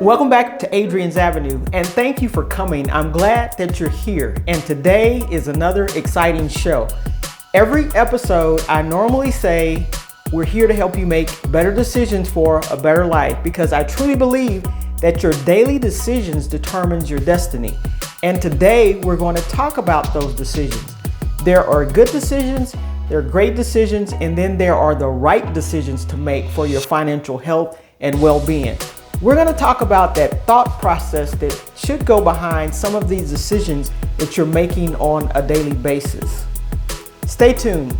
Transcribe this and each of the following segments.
Welcome back to Adrian's Avenue, and thank you for coming. I'm glad that you're here, and today is another exciting show. Every episode, I normally say we're here to help you make better decisions for a better life, because I truly believe that your daily decisions determines your destiny. And today we're going to talk about those decisions. There are good decisions, there are great decisions, and then there are the right decisions to make for your financial health and well-being. We're going to talk about that thought process that should go behind some of these decisions that you're making on a daily basis. Stay tuned.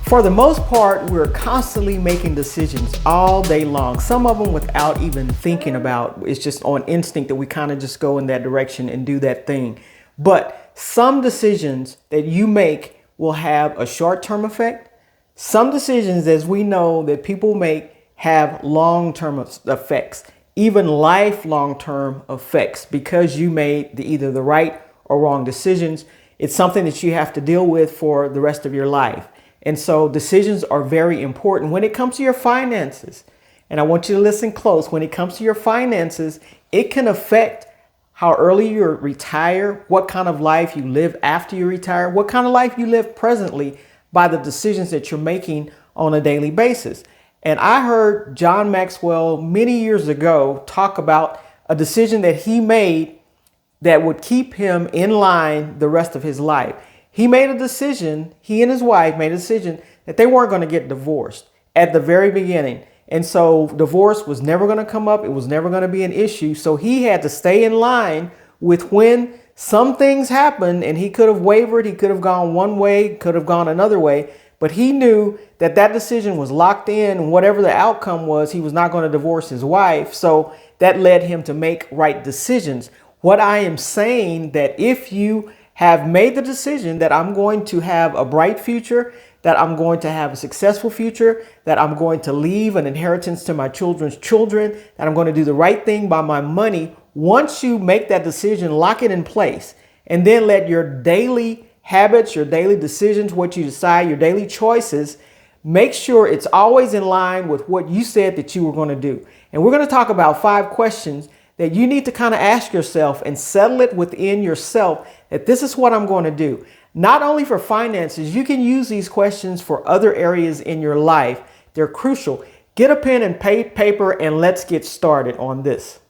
For the most part, we're constantly making decisions all day long. Some of them without even thinking about. It's just on instinct that we kind of just go in that direction and do that thing. But some decisions that you make will have a short-term effect. Some decisions, as we know, that people make have long-term effects, even lifelong-term effects, because you made either the right or wrong decisions. It's something that you have to deal with for the rest of your life. And so decisions are very important when it comes to your finances. And I want you to listen close. When it comes to your finances, it can affect how early you retire, what kind of life you live after you retire, what kind of life you live presently by the decisions that you're making on a daily basis. And I heard John Maxwell many years ago talk about a decision that he made that would keep him in line the rest of his life. He made a decision, he and his wife made a decision that they weren't going to get divorced at the very beginning. And so divorce was never going to come up. It was never going to be an issue. So he had to stay in line with when some things happened, and he could have wavered. He could have gone one way, could have gone another way. But he knew that that decision was locked in, and whatever the outcome was, he was not going to divorce his wife. So that led him to make right decisions. What I am saying, that if you have made the decision that I'm going to have a bright future, that I'm going to have a successful future, that I'm going to leave an inheritance to my children's children, that I'm going to do the right thing by my money. Once you make that decision, lock it in place, and then let your daily habits, your daily decisions, what you decide, your daily choices, make sure it's always in line with what you said that you were going to do. And we're going to talk about 5 questions that you need to kind of ask yourself and settle it within yourself, that this is what I'm going to do. Not only for finances, you can use these questions for other areas in your life. They're crucial. Get a pen and paper and let's get started on this.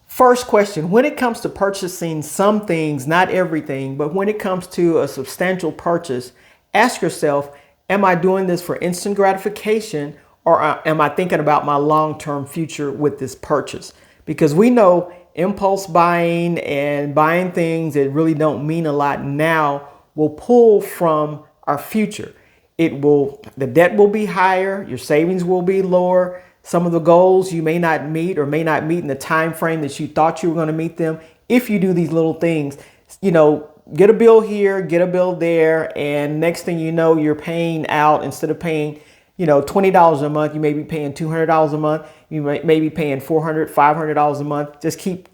First question, when it comes to purchasing some things, not everything, but when it comes to a substantial purchase, ask yourself, am I doing this for instant gratification, or am I thinking about my long-term future with this purchase? Because we know impulse buying and buying things that really don't mean a lot now will pull from our future. The debt will be higher, your savings will be lower. Some of the goals you may not meet or may not meet in the time frame that you thought you were going to meet them. If you do these little things, get a bill here, get a bill there, and next thing you know, you're paying out, instead of paying $20 a month, you may be paying $200 a month. You may be paying $400, $500 a month. Just keep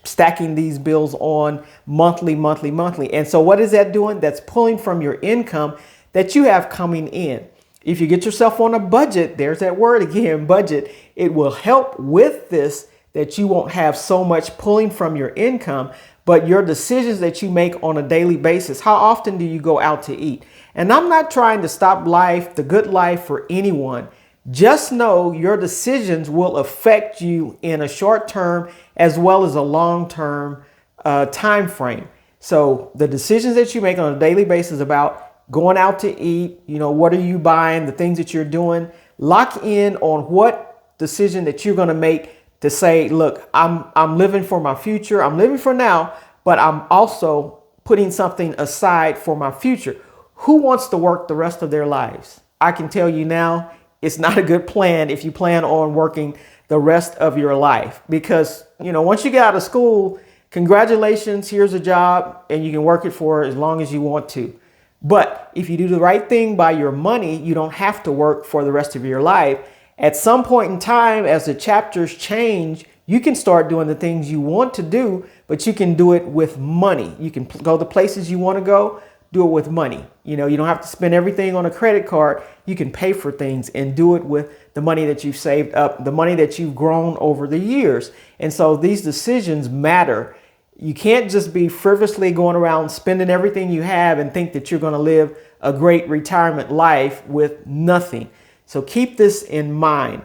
stacking these bills on monthly. And so what is that doing? That's pulling from your income that you have coming in. If you get yourself on a budget, there's that word again, budget, it will help with this, that you won't have so much pulling from your income, but your decisions that you make on a daily basis. How often do you go out to eat? And I'm not trying to stop life, the good life, for anyone. Just know your decisions will affect you in a short term as well as a long term time frame. So the decisions that you make on a daily basis about going out to eat, what are you buying, the things that you're doing, lock in on what decision that you're going to make to say, look, I'm living for my future. I'm living for now, but I'm also putting something aside for my future. Who wants to work the rest of their lives? I can tell you now, it's not a good plan if you plan on working the rest of your life, because, once you get out of school, congratulations, here's a job, and you can work it for as long as you want to. But if you do the right thing by your money, you don't have to work for the rest of your life. At some point in time, as the chapters change, you can start doing the things you want to do, but you can do it with money. You can go the places you want to go, do it with money. You know, you don't have to spend everything on a credit card. You can pay for things and do it with the money that you've saved up, the money that you've grown over the years. And so these decisions matter. You can't just be frivolously going around spending everything you have and think that you're going to live a great retirement life with nothing. So keep this in mind.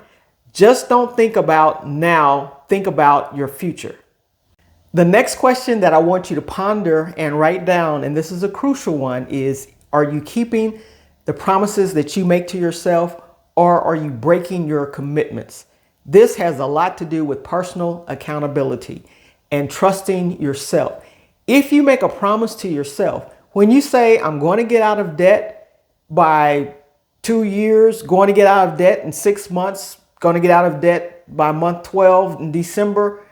Just don't think about now, think about your future. The next question that I want you to ponder and write down, and this is a crucial one, is are you keeping the promises that you make to yourself, or are you breaking your commitments? This has a lot to do with personal accountability and trusting yourself. If you make a promise to yourself, when you say, I'm going to get out of debt by 2 years, going to get out of debt in 6 months, going to get out of debt by month 12 in December,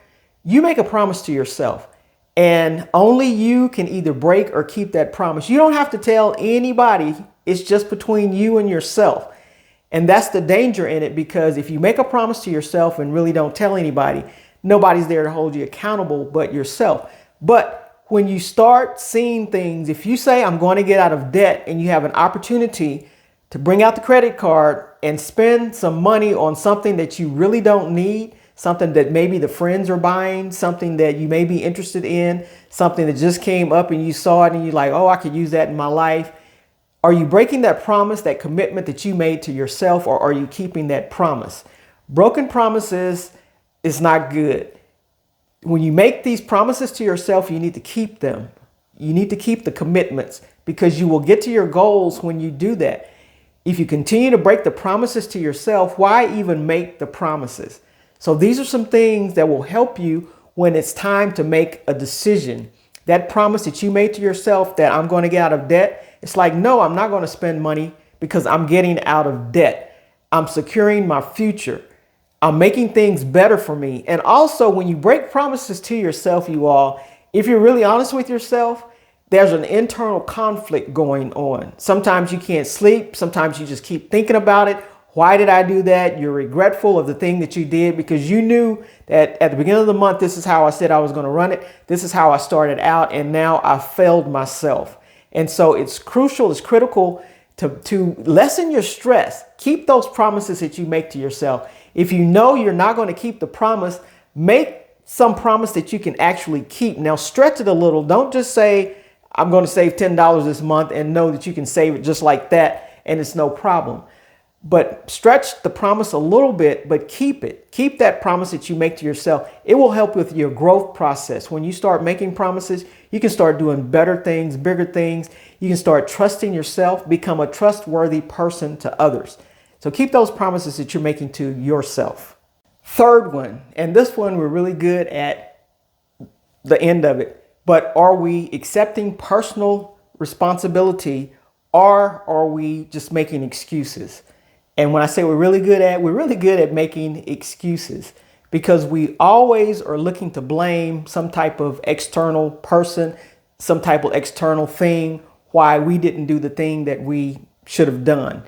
you make a promise to yourself, and only you can either break or keep that promise. You don't have to tell anybody. It's just between you and yourself. And that's the danger in it, because if you make a promise to yourself and really don't tell anybody, nobody's there to hold you accountable but yourself. But when you start seeing things, if you say, I'm going to get out of debt, and you have an opportunity to bring out the credit card and spend some money on something that you really don't need, something that maybe the friends are buying, something that you may be interested in, something that just came up and you saw it and you're like, oh, I could use that in my life. Are you breaking that promise, that commitment that you made to yourself, or are you keeping that promise? Broken promises is not good. When you make these promises to yourself, you need to keep them. You need to keep the commitments, because you will get to your goals when you do that. If you continue to break the promises to yourself, why even make the promises? So these are some things that will help you when it's time to make a decision. That promise that you made to yourself that I'm going to get out of debt, it's like, no, I'm not going to spend money because I'm getting out of debt. I'm securing my future. I'm making things better for me. And also, when you break promises to yourself, you all, if you're really honest with yourself, there's an internal conflict going on. Sometimes you can't sleep. Sometimes you just keep thinking about it. Why did I do that? You're regretful of the thing that you did because you knew that at the beginning of the month, this is how I said I was going to run it. This is how I started out. And now I failed myself. And so it's crucial, it's critical to lessen your stress. Keep those promises that you make to yourself. If you know you're not going to keep the promise, make some promise that you can actually keep. Now stretch it a little. Don't just say, I'm going to save $10 this month and know that you can save it just like that and it's no problem. But stretch the promise a little bit, but keep it. Keep that promise that you make to yourself. It will help with your growth process. When you start making promises, you can start doing better things, bigger things. You can start trusting yourself, become a trustworthy person to others. So keep those promises that you're making to yourself. Third one, and this one we're really good at the end of it, but are we accepting personal responsibility, or are we just making excuses? And when I say we're really good at making excuses, because we always are looking to blame some type of external person, some type of external thing, why we didn't do the thing that we should have done.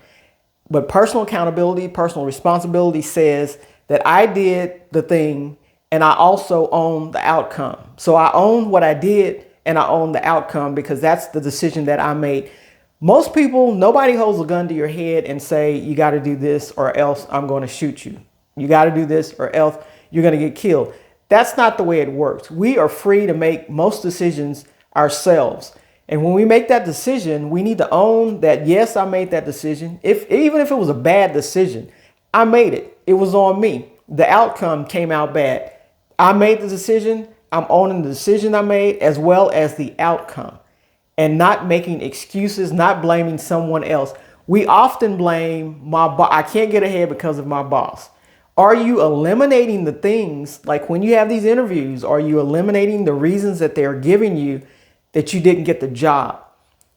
But personal accountability, personal responsibility says that I did the thing and I also own the outcome. So I own what I did and I own the outcome, because that's the decision that I made. Most people, nobody holds a gun to your head and say, you got to do this or else I'm going to shoot you. You got to do this or else you're going to get killed. That's not the way it works. We are free to make most decisions ourselves. And when we make that decision, we need to own that, yes, I made that decision. Even if it was a bad decision, I made it. It was on me. The outcome came out bad. I made the decision. I'm owning the decision I made as well as the outcome. And not making excuses, not blaming someone else. We often blame my boss. I can't get ahead because of my boss. Are you eliminating the things, like when you have these interviews, are you eliminating the reasons that they're giving you that you didn't get the job?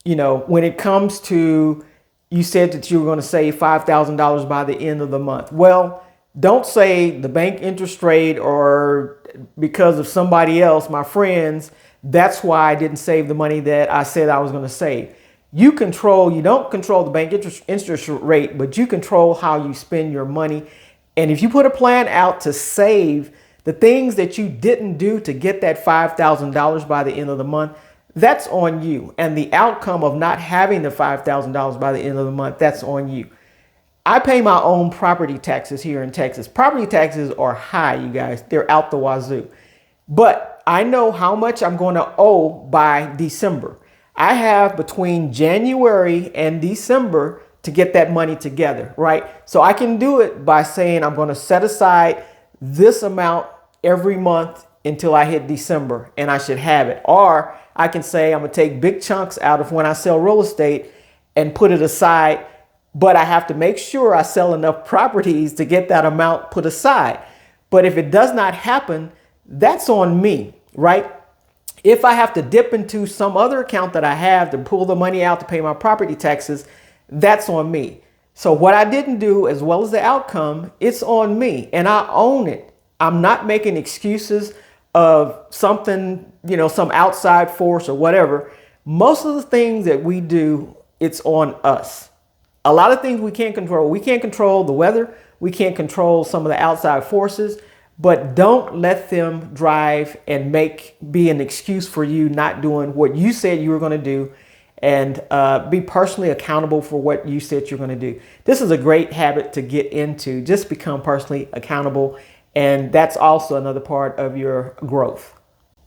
You know, when it comes to, you said that you were going to save $5,000 by the end of the month. Well, don't say the bank interest rate or because of somebody else, my friends, that's why I didn't save the money that I said I was going to save. You don't control the bank interest rate, but you control how you spend your money. And if you put a plan out to save the things that you didn't do to get that $5,000 by the end of the month, that's on you. And the outcome of not having the $5,000 by the end of the month, that's on you. I pay my own property taxes here in Texas. Property taxes are high, you guys. They're out the wazoo. But I know how much I'm going to owe by December. I have between January and December to get that money together, right? So I can do it by saying I'm going to set aside this amount every month until I hit December, and I should have it. Or I can say I'm going to take big chunks out of when I sell real estate and put it aside, but I have to make sure I sell enough properties to get that amount put aside. But if it does not happen, that's on me, right? If I have to dip into some other account that I have to pull the money out to pay my property taxes, that's on me. So what I didn't do, as well as the outcome, it's on me, and I own it. I'm not making excuses of something, some outside force or whatever. Most of the things that we do, it's on us. A lot of things we can't control. We can't control the weather. We can't control some of the outside forces, but don't let them drive and be an excuse for you not doing what you said you were going to do, and be personally accountable for what you said you're going to do. This is a great habit to get into. Just become personally accountable. And that's also another part of your growth.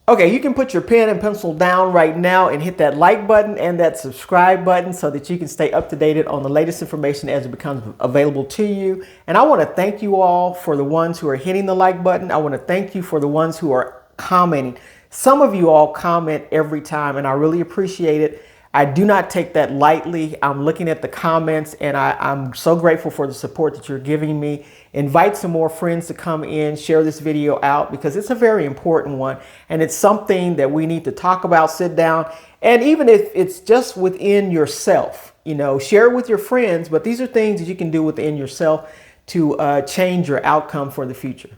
Okay, you can put your pen and pencil down right now and hit that like button and that subscribe button so that you can stay up to date on the latest information as it becomes available to you. And I want to thank you all for the ones who are hitting the like button. I want to thank you for the ones who are commenting. Some of you all comment every time, and I really appreciate it. I do not take that lightly. I'm looking at the comments, and I'm so grateful for the support that you're giving me. Invite some more friends to come in, share this video out, because it's a very important one. And it's something that we need to talk about, sit down. And even if it's just within yourself, share it with your friends. But these are things that you can do within yourself to change your outcome for the future.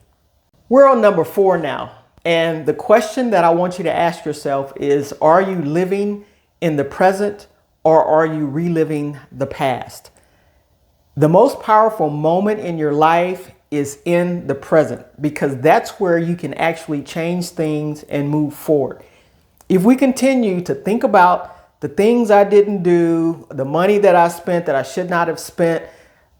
We're on number 4 now. And the question that I want you to ask yourself is, are you living in the present, or are you reliving the past? The most powerful moment in your life is in the present, because that's where you can actually change things and move forward. If we continue to think about the things I didn't do, the money that I spent that I should not have spent,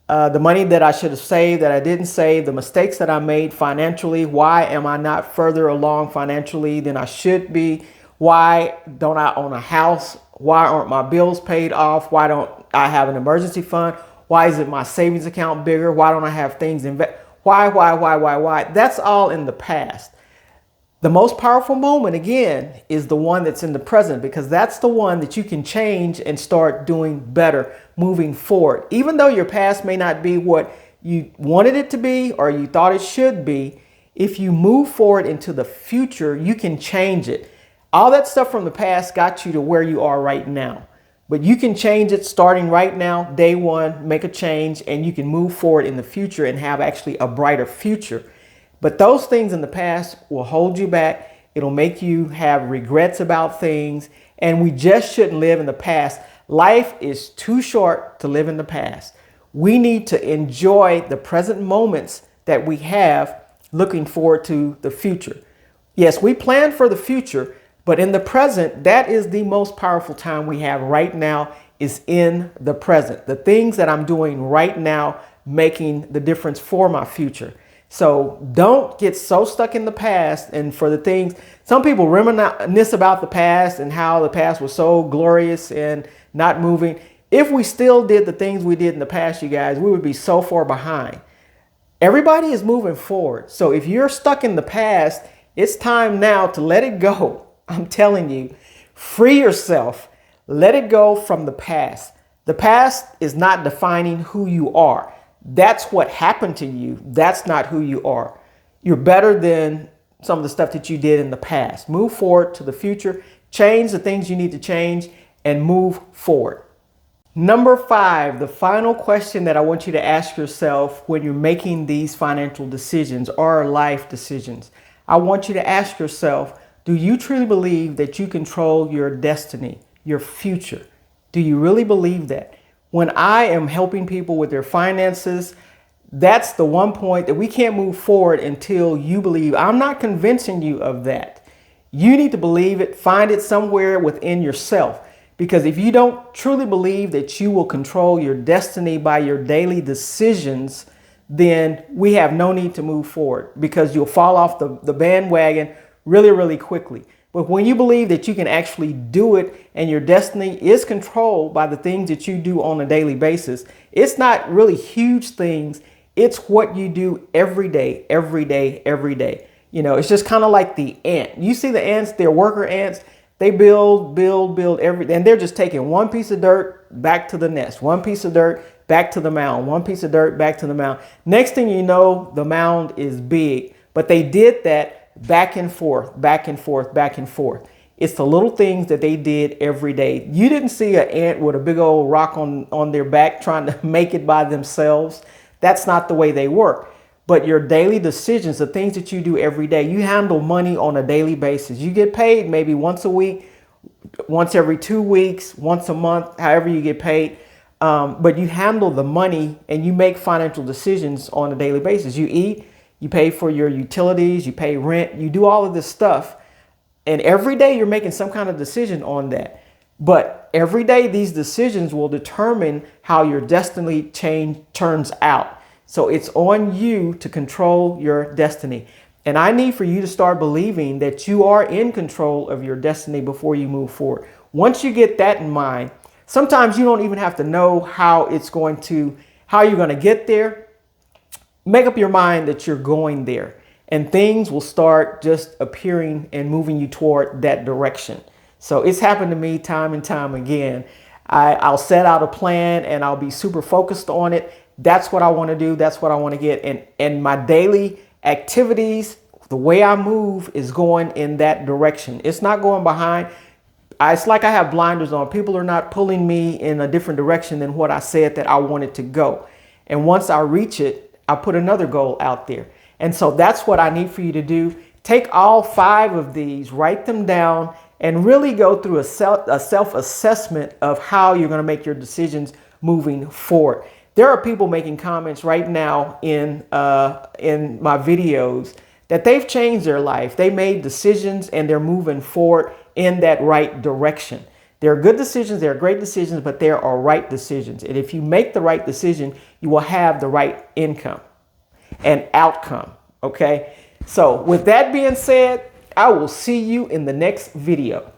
the money that I should have saved that I didn't save, the mistakes that I made financially, why am I not further along financially than I should be? Why don't I own a house? Why aren't my bills paid off? Why don't I have an emergency fund? Why isn't my savings account bigger? Why don't I have things Why? That's all in the past. The most powerful moment, again, is the one that's in the present, because that's the one that you can change and start doing better moving forward. Even though your past may not be what you wanted it to be or you thought it should be, if you move forward into the future, you can change it. All that stuff from the past got you to where you are right now. But you can change it starting right now, day one, make a change, and you can move forward in the future and have actually a brighter future. But those things in the past will hold you back. It'll make you have regrets about things, and we just shouldn't live in the past. Life is too short to live in the past. We need to enjoy the present moments that we have, looking forward to the future. Yes, we plan for the future, but in the present, that is the most powerful time we have right now, is in the present. The things that I'm doing right now making the difference for my future. So don't get so stuck in the past. And for the things, some people reminisce about the past and how the past was so glorious and not moving. If we still did the things we did in the past, you guys, we would be so far behind. Everybody is moving forward. So if you're stuck in the past, it's time now to let it go. I'm telling you, free yourself. Let it go from the past. The past is not defining who you are. That's what happened to you. That's not who you are. You're better than some of the stuff that you did in the past. Move forward to the future. Change the things you need to change and move forward. Number 5, the final question that I want you to ask yourself when you're making these financial decisions or life decisions. I want you to ask yourself, do you truly believe that you control your destiny, your future? Do you really believe that? When I am helping people with their finances, that's the one point that we can't move forward until you believe. I'm not convincing you of that. You need to believe it, find it somewhere within yourself. Because if you don't truly believe that you will control your destiny by your daily decisions, then we have no need to move forward, because you'll fall off the bandwagon really, really quickly. But when you believe that you can actually do it and your destiny is controlled by the things that you do on a daily basis, it's not really huge things. It's what you do every day, every day, every day. You know, it's just kind of like the ant. You see the ants, they're worker ants. They build everything. And they're just taking one piece of dirt back to the nest, one piece of dirt back to the mound, one piece of dirt back to the mound. Next thing you know, the mound is big. But they did that back and forth, back and forth, back and forth. It's the little things that they did every day. You didn't see an ant with a big old rock on their back trying to make it by themselves. That's not the way they work. But your daily decisions, the things that you do every day, you handle money on a daily basis. You get paid maybe once a week, once every 2 weeks, once a month, however you get paid. But you handle the money and you make financial decisions on a daily basis. You eat, you pay for your utilities, you pay rent, you do all of this stuff. And every day you're making some kind of decision on that. But every day these decisions will determine how your destiny turns out. So it's on you to control your destiny. And I need for you to start believing that you are in control of your destiny before you move forward. Once you get that in mind, sometimes you don't even have to know how you're going to get there. Make up your mind that you're going there, and things will start just appearing and moving you toward that direction. So it's happened to me time and time again. I'll set out a plan and I'll be super focused on it. That's what I want to do. That's what I want to get. And my daily activities, the way I move is going in that direction. It's not going behind. It's like I have blinders on. People are not pulling me in a different direction than what I said that I wanted to go. And once I reach it, I put another goal out there. And so that's what I need for you to do. Take all 5 of these, write them down, and really go through a self-assessment of how you're going to make your decisions moving forward. There are people making comments right now in my videos that they've changed their life. They made decisions and they're moving forward in that right direction. There are good decisions, there are great decisions, but there are right decisions. And if you make the right decision, you will have the right income and outcome. Okay. So with that being said, I will see you in the next video.